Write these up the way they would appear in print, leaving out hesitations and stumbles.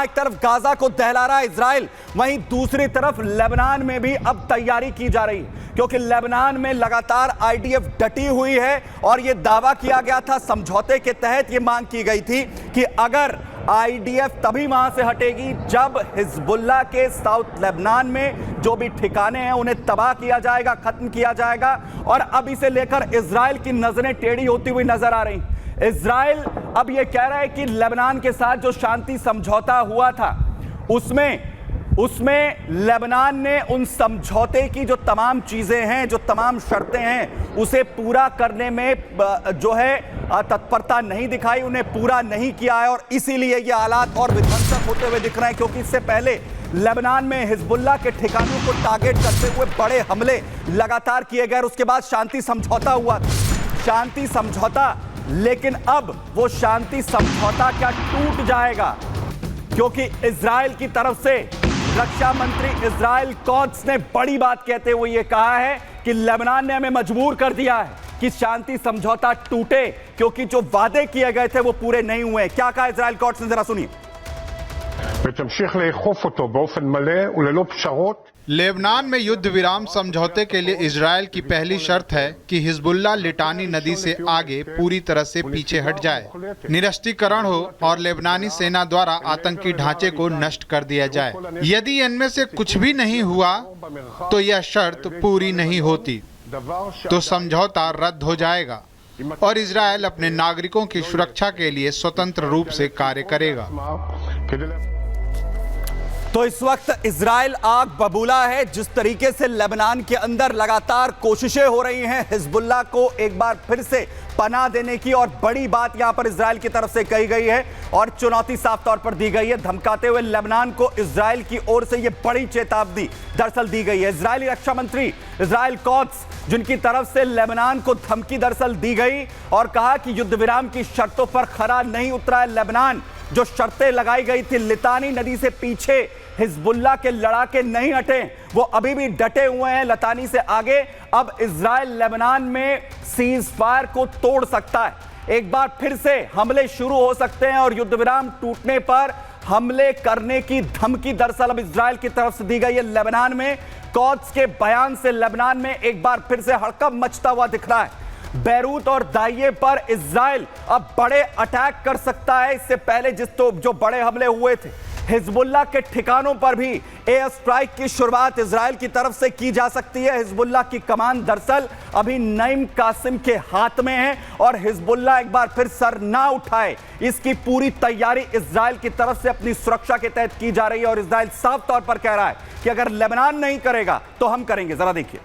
एक तरफ गाजा को दहला रहा है इजराइल, वहीं दूसरी तरफ लेबनान में भी अब तैयारी की जा रही है, क्योंकि लेबनान में लगातार आईडीएफ डटी हुई है और यह दावा किया गया था, समझौते के तहत यह मांग की गई थी कि अगर आईडीएफ तभी वहां से हटेगी जब हिजबुल्लाह के साउथ लेबनान में जो भी ठिकाने हैं उन्हें तबाह किया जाएगा, खत्म किया जाएगा। और अब इसे लेकर इजराइल की नजरें टेढ़ी होती हुई नजर आ रही। इजराइल अब यह कह रहा है कि लेबनान के साथ जो शांति समझौता हुआ था उसमें लेबनान ने उन समझौते की जो तमाम चीजें हैं, जो तमाम शर्तें हैं, उसे पूरा करने में जो है तत्परता नहीं दिखाई, उन्हें पूरा नहीं किया है। और इसीलिए ये हालात और विध्वंसक होते हुए दिख रहे हैं, क्योंकि इससे पहले लेबनान में हिजबुल्लाह के ठिकानों को टारगेट करते हुए बड़े हमले लगातार किए गए। उसके बाद शांति समझौता हुआ, शांति समझौता, लेकिन अब वो शांति समझौता क्या टूट जाएगा? क्योंकि इजराइल की तरफ से रक्षा मंत्री इजराइल कोत्स ने बड़ी बात कहते हुए यह कहा है कि लेबनान ने हमें मजबूर कर दिया है कि शांति समझौता टूटे, क्योंकि जो वादे किए गए थे वो पूरे नहीं हुए। क्या कहा इजराइल कोत्स ने, जरा सुनिए। लेबनान में युद्ध विराम समझौते के लिए इजरायल की पहली शर्त है कि हिजबुल्लाह लिटानी नदी से आगे पूरी तरह से पीछे हट जाए, निरस्त्रीकरण हो और लेबनानी सेना द्वारा आतंकी ढांचे को नष्ट कर दिया जाए। यदि इनमें से कुछ भी नहीं हुआ तो यह शर्त पूरी नहीं होती तो समझौता रद्द हो जाएगा और इजरायल अपने नागरिकों की सुरक्षा के लिए स्वतंत्र रूप से कार्य करेगा। तो इस वक्त इजराइल आग बबूला है। जिस तरीके से लेबनान के अंदर लगातार कोशिशें हो रही हैं हिजबुल्लाह को एक बार फिर से पनाह देने की, और बड़ी बात यहां पर इजराइल की तरफ से कही गई है और चुनौती साफ तौर पर दी गई है, धमकाते हुए लेबनान को इजराइल की ओर से यह बड़ी चेतावनी दरअसल दी गई है। इजरायली रक्षा मंत्री इजराइल कोत्स, जिनकी तरफ से लेबनान को धमकी दरअसल दी गई और कहा कि युद्ध विराम की शर्तों पर खरा नहीं उतरा है लेबनान। जो शर्तें लगाई गई थी, लितानी नदी से पीछे हिजबुल्लाह के लड़ाके नहीं हटे, वो अभी भी डटे हुए हैं लितानी से आगे। अब इजराइल लेबनान में सीज फायर को तोड़ सकता है, एक बार फिर से हमले शुरू हो सकते हैं और युद्ध विराम टूटने पर हमले करने की धमकी दरअसल अब इजराइल की तरफ से दी गई है लेबनान में। कोत्स के बयान से लेबनान में एक बार फिर से हड़कंप मचता हुआ दिख रहा है। बैरूत और दाइये पर इजराइल अब बड़े अटैक कर सकता है। इससे पहले जो बड़े हमले हुए थे हिजबुल्लाह के ठिकानों पर भी एयर स्ट्राइक की शुरुआत इजराइल की तरफ से की जा सकती है। हिजबुल्लाह की कमान दरअसल अभी नईम कासिम के हाथ में है और हिजबुल्लाह एक बार फिर सर ना उठाए, इसकी पूरी तैयारी इजराइल की तरफ से अपनी सुरक्षा के तहत की जा रही है। और इजराइल साफ तौर पर कह रहा है कि अगर लेबनान नहीं करेगा तो हम करेंगे। जरा देखिए।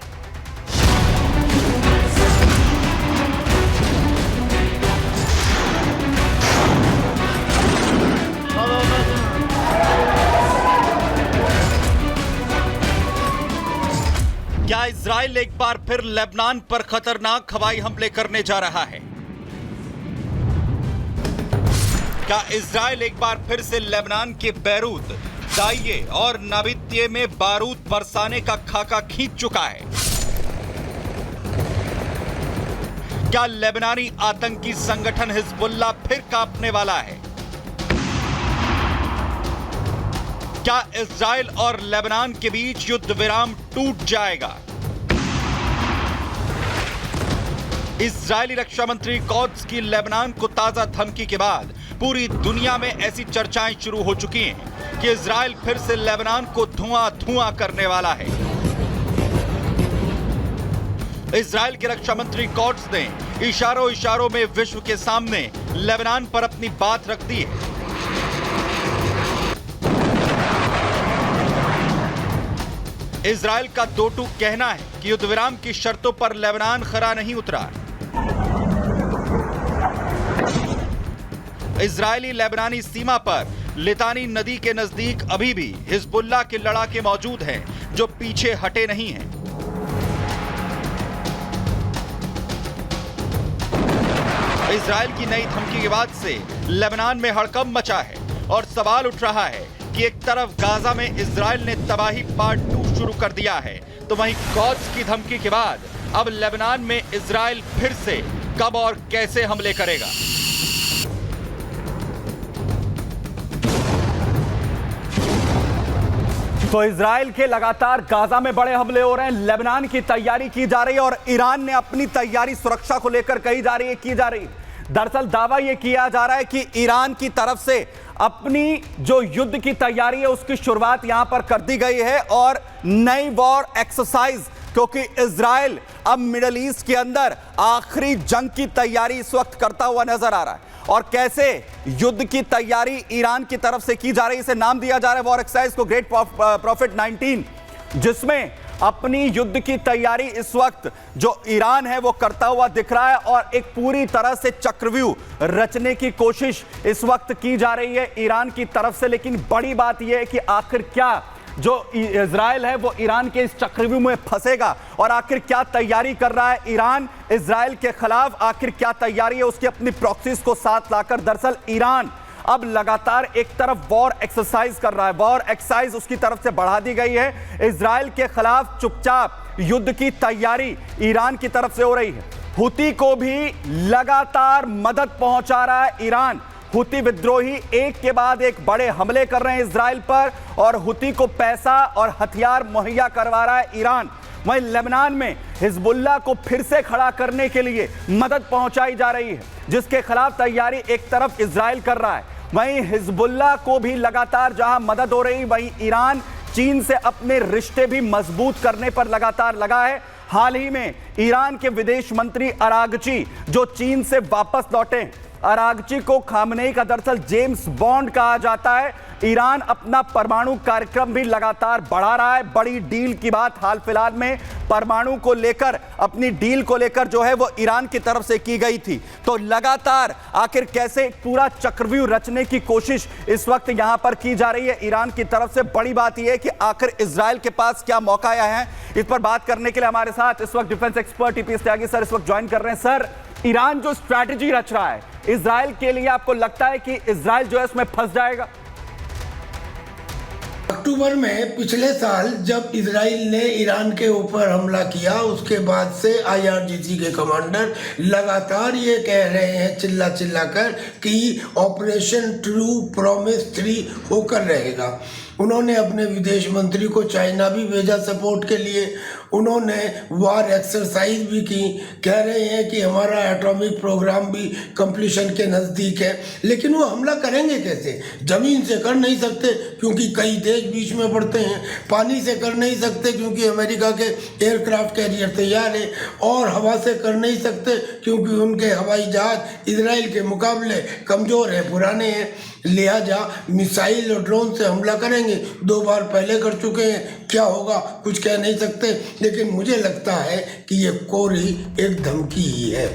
क्या इजराइल एक बार फिर लेबनान पर खतरनाक हवाई हमले करने जा रहा है? क्या इजराइल एक बार फिर से लेबनान के बैरूत, दाइये और नाबित्ये में बारूद बरसाने का खाका खींच चुका है? क्या लेबनानी आतंकी संगठन हिजबुल्लाह फिर कांपने वाला है? क्या इजराइल और लेबनान के बीच युद्ध विराम टूट जाएगा? इजरायली रक्षा मंत्री कोत्स की लेबनान को ताजा धमकी के बाद पूरी दुनिया में ऐसी चर्चाएं शुरू हो चुकी हैं कि इजराइल फिर से लेबनान को धुआं करने वाला है। इजराइल के रक्षा मंत्री कोत्स ने इशारों में विश्व के सामने लेबनान पर अपनी बात रख दी है। इजराइल का दो टूक कहना है कि युद्ध विराम की शर्तों पर लेबनान खरा नहीं उतरा। इजरायली लेबनानी सीमा पर लितानी नदी के नजदीक अभी भी हिजबुल्लाह के लड़ाके मौजूद हैं, जो पीछे हटे नहीं हैं। इजराइल की नई धमकी के बाद से लेबनान में हड़कंप मचा है और सवाल उठ रहा है कि एक तरफ गाजा में इजराइल ने तबाही पार्ट 2 शुरू कर दिया है, तो वहीं कोत्स की धमकी के बाद अब लेबनान में इजराइल फिर से कब और कैसे हमले करेगा? तो इजराइल के लगातार गाजा में बड़े हमले हो रहे हैं, लेबनान की तैयारी की जा रही है और ईरान ने अपनी तैयारी सुरक्षा को लेकर की जा रही है। दरअसल दावा यह किया जा रहा है कि ईरान की तरफ से अपनी जो युद्ध की तैयारी है उसकी शुरुआत यहां पर कर दी गई है और नई वॉर एक्सरसाइज, क्योंकि इजराइल अब मिडिल ईस्ट के अंदर आखिरी जंग की तैयारी इस वक्त करता हुआ नजर आ रहा है। और कैसे युद्ध की तैयारी ईरान की तरफ से की जा रही है, इसे नाम दिया जा रहा है वॉर एक्सरसाइज को ग्रेट प्रॉफिट 19, जिसमें अपनी युद्ध की तैयारी इस वक्त जो ईरान है वो करता हुआ दिख रहा है और एक पूरी तरह से चक्रव्यूह रचने की कोशिश इस वक्त की जा रही है ईरान की तरफ से। लेकिन बड़ी बात यह है कि आखिर क्या जो इजराइल है वो ईरान के इस चक्रव्यूह में फंसेगा और आखिर क्या तैयारी कर रहा है ईरान इजराइल के खिलाफ, आखिर क्या तैयारी है उसकी अपनी प्रॉक्सीज को साथ लाकर। दरअसल ईरान अब लगातार एक तरफ वॉर एक्सरसाइज कर रहा है, वॉर एक्सरसाइज उसकी तरफ से बढ़ा दी गई है। इजराइल के खिलाफ चुपचाप युद्ध की तैयारी ईरान की तरफ से हो रही है। हुती को भी लगातार मदद पहुंचा रहा है ईरान। हुती विद्रोही एक के बाद एक बड़े हमले कर रहे हैं इजराइल पर और हुती को पैसा और हथियार मुहैया करवा रहा है ईरान। वहीं लेबनान में हिजबुल्लाह को फिर से खड़ा करने के लिए मदद पहुंचाई जा रही है, जिसके खिलाफ तैयारी एक तरफ इजराइल कर रहा है। वहीं हिजबुल्लाह को भी लगातार जहां मदद हो रही, वहीं ईरान चीन से अपने रिश्ते भी मजबूत करने पर लगातार लगा है। हाल ही में ईरान के विदेश मंत्री अरागची जो चीन से वापस लौटे, अरागची को खामनेई का दरअसल जेम्स बॉन्ड कहा जाता है। ईरान अपना परमाणु कार्यक्रम भी लगातार बढ़ा रहा है। बड़ी डील की बात हाल फिलहाल में परमाणु को लेकर, अपनी डील को लेकर जो है वो ईरान की तरफ से की गई थी। तो लगातार आखिर कैसे पूरा चक्रव्यूह रचने की कोशिश इस वक्त यहां पर की जा रही है ईरान की तरफ से। बड़ी बात यह है कि आखिर इजराइल के पास क्या मौका आया है, इस पर बात करने के लिए हमारे साथ इस वक्त डिफेंस एक्सपर्ट टीपीएस त्यागी सर इस वक्त ज्वाइन कर रहे हैं। सर, ईरान जो स्ट्रैटेजी रच रहा है इजराइल के लिए, आपको लगता है कि इजराइल जो है इसमें फंस जाएगा? अक्टूबर में पिछले साल जब इजराइल ने ईरान के ऊपर हमला किया, उसके बाद से IRGC के कमांडर लगातार ये कह रहे हैं चिल्ला चिल्ला कर कि ऑपरेशन ट्रू प्रॉमिस 3 होकर रहेगा। उन्होंने अपने विदेश मंत्री को चाइना भी भेजा सपोर्ट के लिए। उन्होंने वार एक्सरसाइज भी की, कह रहे हैं कि हमारा एटॉमिक प्रोग्राम भी कंप्लीशन के नज़दीक है। लेकिन वो हमला करेंगे कैसे? ज़मीन से कर नहीं सकते क्योंकि कई देश बीच में पड़ते हैं, पानी से कर नहीं सकते क्योंकि अमेरिका के एयरक्राफ्ट कैरियर तैयार है, और हवा से कर नहीं सकते क्योंकि उनके हवाई जहाज इजराइल के मुकाबले कमज़ोर है, पुराने हैं। लिहाजा मिसाइल और ड्रोन से हमला करेंगे। 2 बार पहले कर चुके हैं, क्या होगा कुछ कह नहीं सकते। लेकिन मुझे लगता है कि ये कोरी एक धमकी ही है।